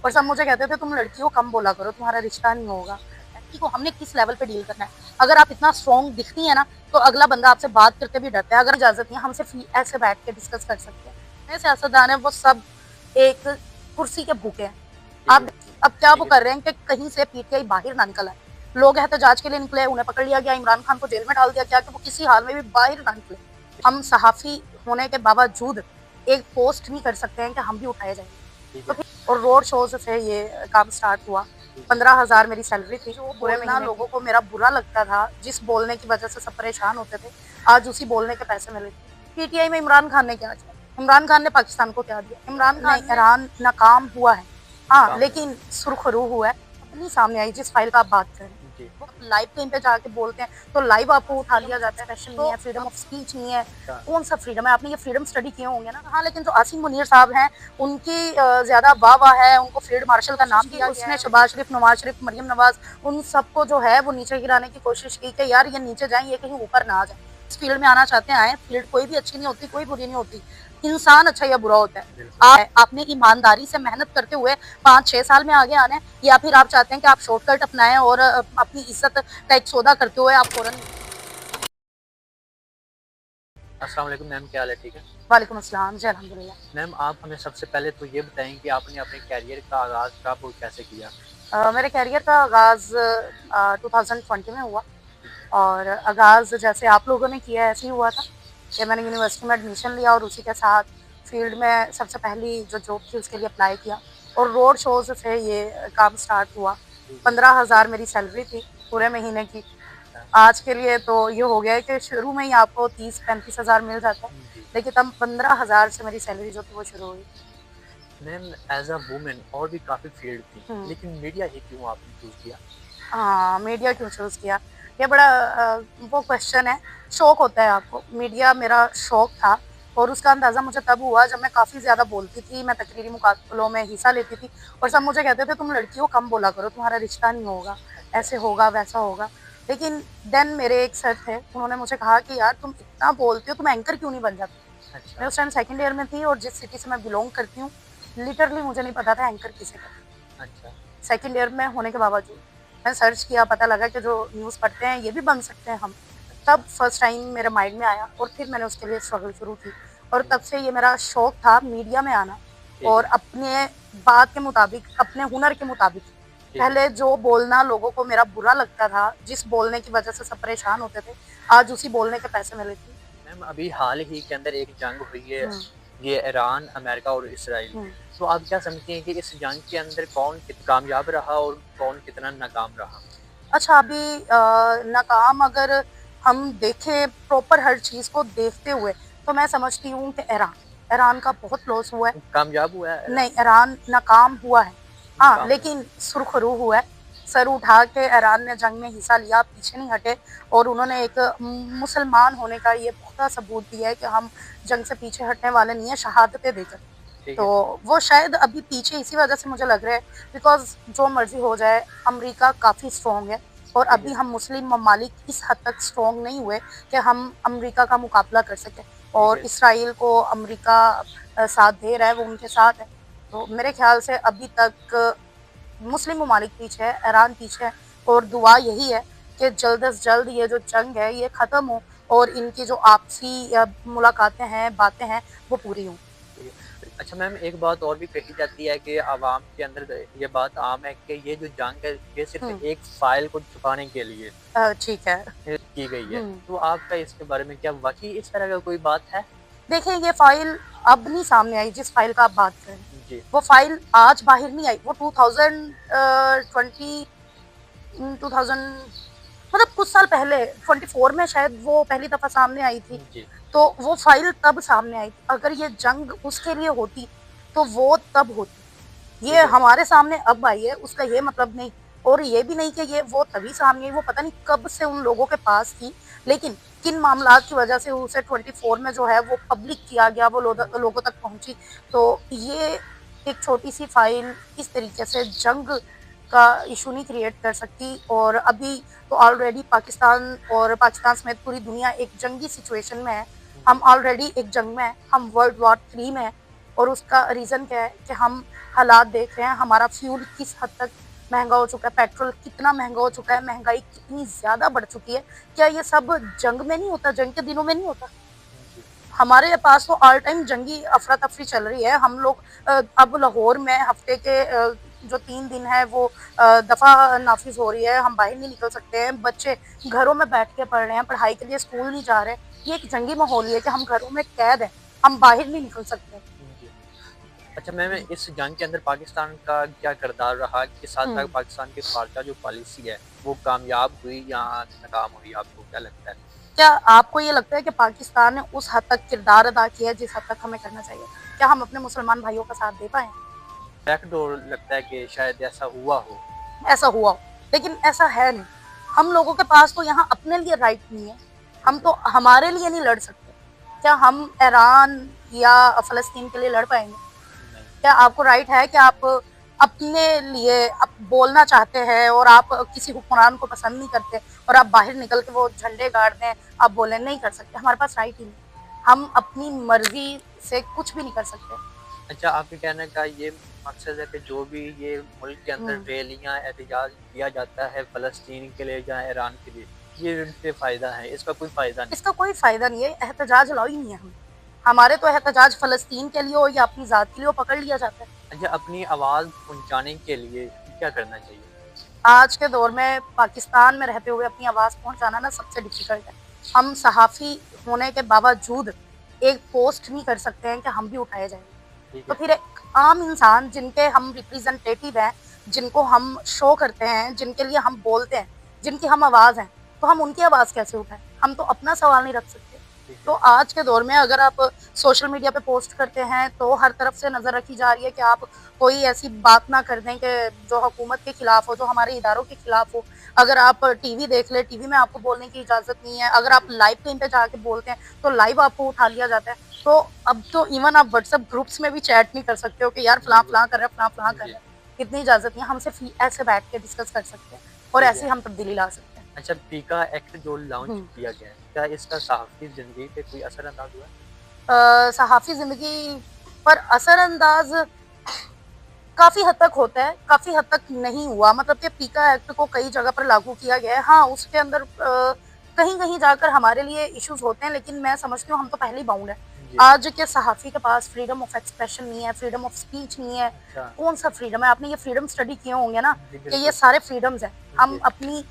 और सब मुझे कहते थे तुम लड़कियों कम बोला करो, तुम्हारा रिश्ता नहीं होगा। लड़की को हमने किस लेवल पे डील करना है। अगर आप इतना स्ट्रॉन्ग दिखती है ना, तो अगला बंदा आपसे बात करते भी डरता है। अगर इजाजत नहीं है, हम सिर्फ ऐसे बैठ के डिस्कस कर सकते हैं। सियासतदान है वो सब एक कुर्सी के भूखे हैं। आप देखिए अब क्या वो कर रहे हैं कि कहीं से पीटीआई बाहर ना निकल आए। लोग एहतजाज के लिए निकले, उन्हें पकड़ लिया गया, इमरान खान को जेल में डाल दिया गया कि वो किसी हाल में भी बाहर ना निकले। हम सहाफी होने के बावजूद एक पोस्ट नहीं कर सकते हैं कि हम भी उठाए जाएंगे। तो और रोड शोज से ये काम स्टार्ट हुआ। 15,000 मेरी सैलरी थी। जो पूरे महीने लोगों को मेरा बुरा लगता था, जिस बोलने की वजह से सब परेशान होते थे, आज उसी बोलने के पैसे मिले थे। पीटीआई में इमरान खान ने क्या किया? इमरान खान ने पाकिस्तान को क्या दिया? इमरान खान ईरान नाकाम हुआ है, हाँ, लेकिन सुरखरू हुआ है। अपनी सामने आई जिस फाइल का आप बात कर रहे हैं, वो लाइव कहीं पे जाके बोलते हैं तो लाइव आपको उठा लिया जाता है। स्पेशल नहीं है, फ्रीडम ऑफ स्पीच नहीं है। कौन सा फ्रीडम है? आपने ये फ्रीडम स्टडी किए होंगे ना। हाँ, लेकिन जो आसिम मुनीर साहब हैं, उनकी ज्यादा वाह है, उनको फील्ड मार्शल का नाम दिया। उसने शहबाज शरीफ, नवाज शरीफ, मरियम नवाज, उन सबको जो है वो नीचे गिराने की कोशिश की कि यार ये नीचे जाए, ये कहीं ऊपर ना आ जाए। इस फील्ड में आना चाहते हैं आए। फील्ड कोई भी अच्छी नहीं होती, कोई बुरी नहीं होती। इंसान अच्छा या बुरा होता है। आपने ईमानदारी से मेहनत करते हुए 5-6 साल में आगे आना है, या फिर आप चाहते हैं कि आप शॉर्टकट अपनाएं और अपनी इज्जत का एक सौदा करते हुए आप फौरन। अस्सलाम वालेकुम मैम, क्या हाल है? ठीक है वालेकुम अस्सलाम जी, अल्हम्दुलिल्लाह। मैम। आप हमें सबसे पहले तो ये बताएं कि आपने अपने कैरियर का आगाज़ कब और कैसे किया? मेरे कैरियर का आगाज़ 2020 में हुआ। और आगाज़ जैसे आप लोगों ने किया ऐसे ही हुआ था कि मैंने यूनिवर्सिटी में एडमिशन लिया और उसी के साथ फील्ड में सबसे पहली जो जॉब थी उसके लिए अप्लाई किया। और रोड शोज़ से ये काम स्टार्ट हुआ। 15,000 मेरी सैलरी थी पूरे महीने की। आज के लिए तो ये हो गया है कि शुरू में ही आपको 30-35 हज़ार मिल जाता है, जी लेकिन तब 15,000 से मेरी सैलरी जो थी वो शुरू हुई। मैम, एज अ वुमेन और भी काफ़ी फील्ड थी, लेकिन मीडिया ही क्यों आपने चूज़ किया? हाँ, मीडिया क्यों चूज़ किया? ये बड़ा वो क्वेश्चन है। शौक होता है आपको। मीडिया मेरा शौक था और उसका अंदाज़ा मुझे तब हुआ जब मैं काफ़ी ज़्यादा बोलती थी, मैं तकरीरी मुकाबलों में हिस्सा लेती थी और सब मुझे कहते थे तुम लड़कियों कम बोला करो, तुम्हारा रिश्ता नहीं होगा, ऐसे होगा, वैसा होगा। लेकिन देन मेरे एक सर थे, उन्होंने मुझे कहा कि यार तुम इतना बोलती हो, तुम एंकर क्यों नहीं बन जाती? अच्छा। मैं उस टाइम सेकंड ईयर में थी और जिस सिटी से मैं बिलॉन्ग करती हूँ, लिटरली मुझे नहीं पता था एंकर किसे कहते हैं। अच्छा। सेकंड ईयर में होने के बावजूद मैंने सर्च किया, पता लगा कि जो न्यूज़ पढ़ते हैं ये भी बन सकते हैं हम। तब फर्स्ट टाइम मेरे माइंड में आया और फिर मैंने उसके लिए स्ट्रगल शुरू की। और तब से ये मेरा शौक था मीडिया में आना और अपने बात के मुताबिक, अपने हुनर के मुताबिक। पहले जो बोलना लोगों को मेरा बुरा लगता था, जिस बोलने की वजह से सब परेशान होते थे, आज उसी बोलने के पैसे मिले थे। मैम, अभी हाल ही के अंदर एक जंग हुई है, ये ईरान, अमेरिका और इसराइल। तो आप क्या समझती हैं कि इस जंग के अंदर कौन कामयाब रहा और कौन कितना नाकाम रहा? अच्छा, अभी नाकाम अगर हम देखें प्रॉपर हर चीज़ को देखते हुए, तो मैं समझती हूँ कि ईरान ईरान का बहुत लॉस हुआ है। कामयाब हुआ है ईरान? नहीं, ईरान नाकाम हुआ है। हाँ, नाकाम हुआ लेकिन सुरखरू हुआ है। सर उठा के ईरान ने जंग में हिस्सा लिया, पीछे नहीं हटे और उन्होंने एक मुसलमान होने का ये पुख्ता सबूत दिया है कि हम जंग से पीछे हटने वाले नहीं हैं, शहादतें देकर। ठीक तो है। वो शायद अभी पीछे इसी वजह से मुझे लग रहा है, बिकॉज़ जो मर्ज़ी हो जाए, अमेरिका काफ़ी स्ट्रॉन्ग है और ठीक अभी है। हम मुस्लिम ममालिक इस हद तक स्ट्रॉन्ग नहीं हुए कि हम अमेरिका का मुकाबला कर सकें। ठीक और है। इसराइल को अमेरिका साथ दे रहा है, वो उनके साथ है। तो मेरे ख़्याल से अभी तक मुस्लिम ममालिक पीछे है, ईरान पीछे है और दुआ यही है कि जल्द से जल्द ये जो जंग है ये ख़त्म हो और इनकी जो आपसी मुलाकातें हैं, बातें हैं, वो पूरी हों। ठीक है। अच्छा मैम, एक बात और भी कही जाती है कि आवाम के अंदर ये बात आम है कि ये जो जंग है ये सिर्फ हुँ, एक फाइल को छुपाने के लिए ठीक है। की गई है। हुँ। तो आपका इसके बारे में क्या वाक़ई इस तरह का कोई बात है? देखिए, ये फ़ाइल अब नहीं सामने आई जिस फ़ाइल का आप बात कर रहे हैं। जी। वो फ़ाइल आज बाहर नहीं आई, वो 2020 2000 मतलब कुछ साल पहले 24 में शायद वो पहली दफ़ा सामने आई थी। जी। तो वो फ़ाइल तब सामने आई थी। अगर ये जंग उसके लिए होती, तो वो तब होती। ये ठीक है। हमारे सामने अब आई है, उसका ये मतलब नहीं। और ये भी नहीं कि ये वो तभी सामने आई, वो पता नहीं कब से उन लोगों के पास थी। लेकिन किन मामलात की वजह से उसे 24 में जो है वो पब्लिक किया गया, वो लोगों तक पहुँची। तो ये एक छोटी-सी फ़ाइल इस तरीके से जंग का इश्यू नहीं क्रिएट कर सकती। और अभी तो ऑलरेडी पाकिस्तान समेत पूरी दुनिया एक जंगी सिचुएशन में है। हम जी। ऑलरेडी एक जंग में हैं, हम वर्ल्ड वॉर 3 में हैं। और उसका रीज़न क्या है कि हालात देख रहे हैं, हमारा फ्यूल किस हद तक महँगा हो चुका है, पेट्रोल कितना महँगा हो चुका है, महँगाई कितनी ज़्यादा बढ़ चुकी है। क्या ये सब जंग में नहीं होता, जंग के दिनों में नहीं होता? जी, हमारे पास तो ऑल टाइम जंगी अफरा-तफरी चल रही है। हम लोग अब लाहौर में हफ्ते के जो 3 दिन है वो दफ़ा नाफ़िज़ हो रही है, हम बाहर नहीं निकल सकते हैं। बच्चे घरों में बैठ के पढ़ रहे हैं, पढ़ाई के लिए स्कूल नहीं जा रहे। ये एक जंगी माहौल ही है कि हम घरों में कैद हैं, हम बाहर नहीं निकल सकते। जी। अच्छा मैम, इस जंग के अंदर पाकिस्तान का क्या किरदार रहा? किस हद हुँ। तक पाकिस्तान की ख़ारजा जो पॉलिसी है, वो कामयाब हुई या नाकाम हुई, आपको क्या लगता है? क्या आपको ये लगता है कि पाकिस्तान ने उस हद तक किरदार अदा किया है जिस हद तक हमें करना चाहिए? क्या हम अपने मुसलमान भाइयों का साथ दे पाए? बैकडोर लगता है कि शायद ऐसा हुआ हो। ऐसा हुआ हो, लेकिन ऐसा है नहीं। हम लोगों के पास तो यहाँ अपने लिए राइट नहीं है, हम ठीक तो है। हमारे लिए नहीं लड़ सकते। क्या हम ईरान या फ़लस्तीन के लिए लड़ पाएँगे? नहीं। क्या आपको राइट है कि आप अपने लिए आप बोलना चाहते हैं और आप किसी हुक्मरान को पसंद नहीं करते और आप बाहर निकल के वो झंडे गाड़ दें, आप बोलें नहीं कर सकते, हमारे पास राइट ही नहीं। हम अपनी मर्ज़ी से कुछ भी नहीं कर सकते। अच्छा, आपके कहने का ये मकसद है कि जो भी ये मुल्क के अंदर हुँ। रैलियाँ, एहतजाज किया जाता है फ़लस्तीन के लिए या ईरान के लिए, ये उनसे फ़ायदा है, इसका कोई फ़ायदा नहीं। इसका कोई फ़ायदा नहीं है, एहतजाज अलाउ ही नहीं है हमें। हमारे तो एहतजाज फ़लस्तीन के लिए हो या अपनी ज़ात के लिए हो, पकड़ लिया जाता है। अच्छा, अपनी आवाज़ पहुँचाने के लिए क्या करना चाहिए? आज के दौर में पाकिस्तान में रहते हुए अपनी आवाज़ पहुँचाना ना सबसे डिफ़िकल्ट है। हम सहाफ़ी होने के बावजूद एक पोस्ट नहीं कर सकते हैं कि हम भी उठाए जाएँगे। ठीक तो है। फिर एक आम इंसान जिनके हम रिप्रेजेंटेटिव हैं, जिनको हम शो करते हैं, जिनके लिए हम बोलते हैं, जिनकी हम आवाज़ हैं, तो हम उनकी आवाज़ कैसे उठाएँ? हम तो अपना सवाल नहीं रख सकते। ठीक तो है। आज के दौर में अगर आप सोशल मीडिया पे पोस्ट करते हैं, तो हर तरफ से नज़र रखी जा रही है कि आप कोई ऐसी बात ना कर दें कि जो हुकूमत के खिलाफ हो, जो हमारे इदारों के खिलाफ हो। अगर आप टीवी देख लें, टीवी में आपको बोलने की इजाज़त नहीं है। अगर आप जी। लाइव कहीं पे जाके बोलते हैं, तो लाइव आपको उठा लिया जाता है। तो अब तो इवन आप व्हाट्सएप ग्रुप्स में भी चैट नहीं कर सकते हो कि यार बिल्कुल। फलाँ-फलाँ कर रहा है, फलाँ-फलाँ कर जी। रहा है। इतनी इजाज़त नहीं है, हम सिर्फ़ ऐसे बैठ के डिस्कस कर सकते हैं और ठीक ऐसे है। ही हम तब्दीली ला सकते हैं। अच्छा, पीका एक्ट जो लॉन्च हुँ। किया गया है, क्या इसका सहाफ़ी ज़िंदगी पे कोई असर अंदाज़ हुआ है? सहाफ़ी ज़िंदगी पर असरअंदाज़ काफ़ी हद तक होता है, काफ़ी हद तक नहीं हुआ। मतलब कि पीका एक्ट को कई जगह पर लागू किया गया है। हाँ, उसके अंदर कहीं-कहीं जाकर हमारे लिए इश्यूज़ होते हैं, लेकिन मैं समझती हूँ हम तो पहले ही बाउंड हैं। जी। आज के सहाफ़ी के पास फ्रीडम ऑफ एक्सप्रेशन नहीं है, फ्रीडम ऑफ स्पीच नहीं है। अच्छा। कौन-सा फ्रीडम है? आपने ये फ्रीडम स्टडी किए होंगे ना, जी, कि ये बिल्कुल। सारे फ्रीडम्स हैं। हम जी। अपनी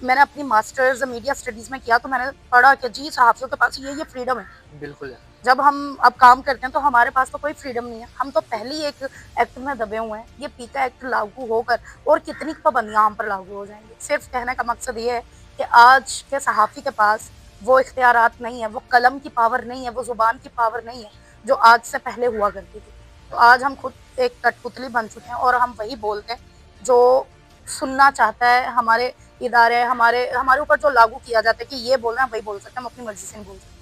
मैंने अपनी मास्टर्स मीडिया स्टडीज़ में किया, तो मैंने पढ़ा कि जी, सहाफ़ियों के पास ये फ्रीडम है। बिल्कुल है। जब हम अब काम करते हैं तो हमारे पास तो कोई फ्रीडम नहीं है। हम तो जी। पहले ही एक एक्ट में दबे हुए हैं। ये पीका एक्ट लागू होकर और कितनी पाबंदियाँ हम पर लागू हो जाएँगी। सिर्फ़ कहने का मकसद ये है कि आज के सहाफ़ी के पास वो इख्तियारात नहीं है, वो कलम की पावर नहीं है, वो ज़ुबान की पावर नहीं है, जो आज से पहले हुआ करती थी। तो अच्छा। आज हम खुद एक कठपुतली बन चुके हैं और हम वही बोलते हैं जो सुनना चाहता है हमारे इदारे, हमारे हमारे ऊपर जो लागू किया जाता है कि ये बोलना है, वही बोल सकते हैं, हम अपनी मर्ज़ी से नहीं बोल सकते।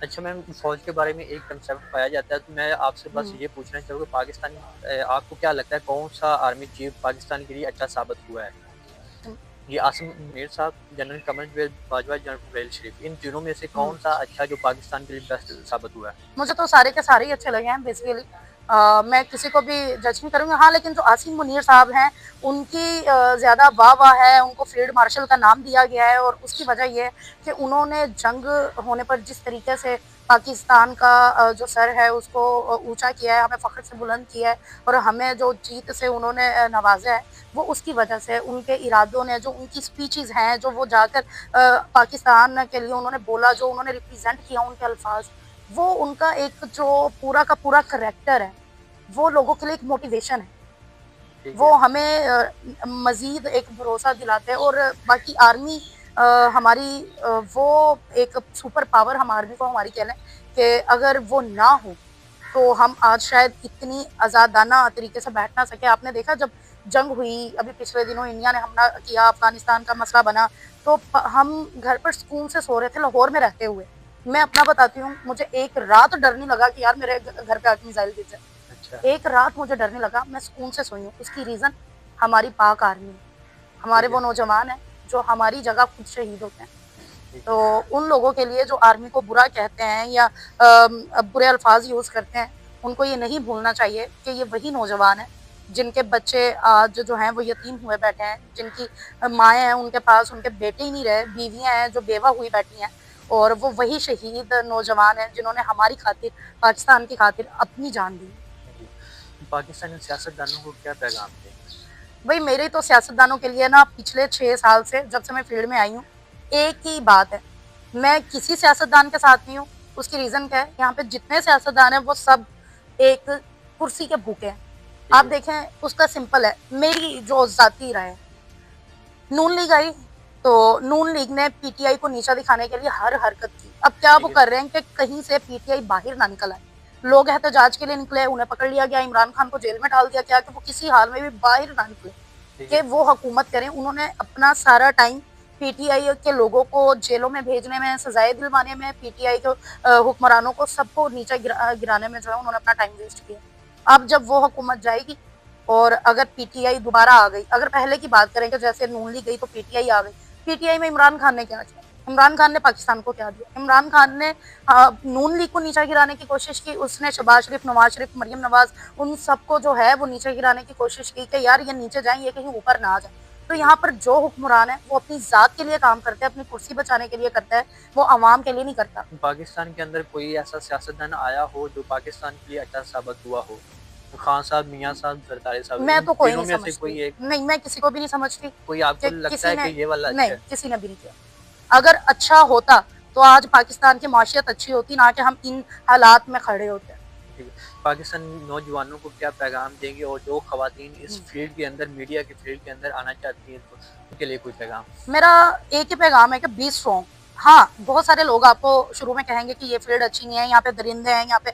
अच्छा मैम, फ़ौज के बारे में एक कंसेप्ट पाया जाता है, तो मैं आपसे बस हुँ। ये पूछना चाहूँगा पाकिस्तान आपको क्या लगता है कौन-सा आर्मी चीफ़ पाकिस्तान के लिए अच्छा साबित हुआ है? हुँ, ये आसिम मुनीर साहब, जनरल कमर बाजवा, जनरल नवाज़ शरीफ, इन तीनों में से हुँ। कौन-सा अच्छा जो पाकिस्तान के लिए बेस्ट साबित हुआ है? मुझे तो सारे के सारे ही अच्छे लगे हैं बेसिकली। मैं किसी को भी जज नहीं करूँगी। हाँ, लेकिन जो आसिम मुनीर साहब हैं, उनकी ज़्यादा वाह-वाह है, उनको फ़ील्ड मार्शल का नाम दिया गया है और उसकी वजह ये है कि उन्होंने जंग होने पर जिस तरीके से पाकिस्तान का जो सर है उसको ऊँचा किया है, हमें फ़ख्र से बुलंद किया है और हमें जो जीत से उन्होंने नवाज़ा है, वो उसकी वजह से उनके इरादों ने, जो उनकी स्पीचेज़ हैं, जो वो जाकर पाकिस्तान के लिए उन्होंने बोला, जो उन्होंने रिप्रेज़ेंट किया उनके अल्फ़ाज़, वो उनका एक जो पूरा का पूरा करैक्टर है, वो लोगों के लिए एक मोटिवेशन है। ठीक वो है। हमें मज़ीद एक भरोसा दिलाते हैं और बाकी आर्मी अ, हमारी वो एक सुपर पावर हम आर्मी को हमारी कह लें कि अगर वो ना हो, तो हम आज शायद इतनी आज़ादाना तरीके से बैठ ना सकें। आपने देखा जब जंग हुई, अभी पिछले दिनों इंडिया ने हमला किया, अफ़गानिस्तान का मसला बना, तो हम घर पर सुकून से सो रहे थे लाहौर में रहते हुए। मैं अपना बताती हूँ, मुझे एक रात डर नहीं लगा कि यार मेरे घर पे आके मिसाइल गिर जाए। अच्छा। एक रात मुझे डर नहीं लगा, मैं सुकून से सोई हूँ। उसकी रीज़न हमारी पाक आर्मी है। हमारे ठीक वो है। नौजवान हैं, जो हमारी जगह खुद शहीद होते हैं। ठीक है। तो उन लोगों के लिए जो आर्मी को बुरा कहते हैं या बुरे अल्फाज यूज़ करते हैं, उनको ये नहीं भूलना चाहिए कि ये वही नौजवान है जिनके बच्चे आज जो हैं वो यतीम हुए बैठे हैं, जिनकी माएँ हैं उनके पास उनके बेटे ही नहीं रहे, बीवियाँ हैं जो बेवा हुई बैठी हैं, और वो वही शहीद नौजवान हैं जिन्होंने हमारी खातिर, पाकिस्तान की खातिर अपनी जान दी। जी। पाकिस्तानी सियासतदानों को क्या पैगाम दें? भई मेरे तो सियासतदानों के लिए ना पिछले 6 साल से जब से मैं फील्ड में आई हूँ, एक ही बात है, मैं किसी सियासतदान के साथ नहीं हूँ। उसकी रीज़न क्या है, यहाँ पे जितने सियासतदान हैं वो सब एक कुर्सी के भूखे हैं। आप जी, देखें उसका सिंपल है, मेरी जो ज़ाती राय है, नून लीग आई, तो नून लीग ने पीटीआई को नीचा दिखाने के लिए हर हरकत की। अब क्या वो ठीक है, कर रहे हैं कि कहीं से पीटीआई बाहर ना निकल आए। लोग एहतजाज के लिए निकले, उन्हें पकड़ लिया गया, इमरान खान को जेल में डाल दिया गया कि वो किसी हाल में भी बाहर ना निकले, ठीक कि है, वो हुकूमत करें। उन्होंने अपना सारा टाइम पीटीआई के लोगों को जेलों में भेजने में, सजाएँ दिलवाने में, पीटीआई के हुक्मरानों को सबको नीचे गिराने में जो है उन्होंने अपना टाइम वेस्ट किया। अब जब वो हुकूमत जाएगी और अगर पीटीआई दोबारा आ गई, अगर पहले की बात करें कि जैसे नून लीग गई तो पीटीआई आ गई, पीटीआई में इमरान खान ने क्या किया? इमरान खान ने पाकिस्तान को क्या दिया? इमरान खान ने नून लीग को नीचा गिराने की कोशिश की, उसने शहबाज शरीफ, नवाज शरीफ, मरियम नवाज उन सबको जो है वो नीचे गिराने की कोशिश की कि यार ये नीचे जाएं, ये कहीं ऊपर ना आ जाए। तो यहाँ पर जो हुक्मरान है वो अपनी जात के लिए काम करते हैं, अपनी कुर्सी बचाने के लिए करता है, वो अवाम के लिए नहीं करता। पाकिस्तान के अंदर कोई ऐसा सियासतदान आया हो जो पाकिस्तान के लिए अच्छा साबित हुआ हो? खान साहब, मियाँ साहब, ज़रदारी साहब, मैं इन तो कोई तीनों नहीं में से समझती, कोई एक, नहीं मैं किसी को भी नहीं समझती कोई आपको कि लगता किसी है ने, कि ये वाला अच्छा नहीं है? किसी ने भी नहीं किया। अगर अच्छा होता तो आज पाकिस्तान की माशियत अच्छी होती, ना कि हम इन हालात में खड़े होते। ठीक है। पाकिस्तानी नौजवानों को क्या पैगाम देंगे और जो ख़वातीन इस हम्म। फ़ील्ड के अंदर, मीडिया की फ़ील्ड के अंदर आना चाहती हैं, तो उनके लिए कोई पैगाम? मेरा एक ही पैगाम है कि बी स्ट्रॉन्ग। हाँ, बहुत सारे लोग आपको शुरू में कहेंगे कि ये फील्ड अच्छी नहीं है, यहाँ पे दरिंदे हैं, यहाँ पे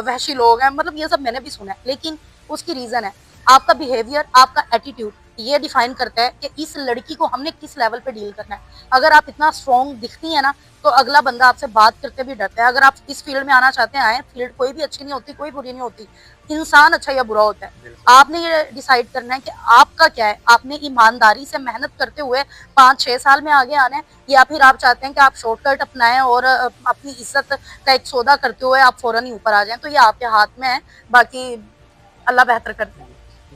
वहशी लोग हैं, मतलब ये सब मैंने भी सुना है, लेकिन उसकी रीज़न है आपका बिहेवियर, आपका एटीट्यूड, ये डिफाइन करता है कि इस लड़की को हमने किस लेवल पे डील करना है। अगर आप इतना स्ट्रॉन्ग दिखती हैं ना, तो अगला बंदा आपसे बात करते भी डरता है। अगर आप इस फील्ड में आना चाहते हैं, आएँ, फील्ड कोई भी अच्छी नहीं होती, कोई बुरी नहीं होती, इंसान अच्छा या बुरा होता है। बिल्कुल। आपने ये डिसाइड करना है कि आपका क्या है, आपने ईमानदारी से मेहनत करते हुए 5-6 साल में आगे आना है, या फिर आप चाहते हैं कि आप शॉर्टकट अपनाएं और अपनी इज्जत का एक सौदा करते हुए आप फौरन ही ऊपर आ जाएं। तो ये आपके हाथ में है, बाकी अल्लाह बेहतर करते हैं।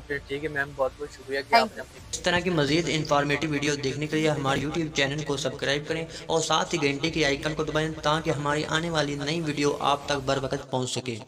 फिर ठीक है मैम, बहुत-बहुत शुक्रिया कि थैंक आपने यू। अपनी इस तरह की मज़ीद इन्फॉर्मेटिव वीडियो देखने के लिए हमारे यूट्यूब चैनल को सब्सक्राइब करें और साथ ही घंटे के आइकन को दबाएं ताकि हमारी आने वाली नई वीडियो आप तक बर वक्त पहुँच सके।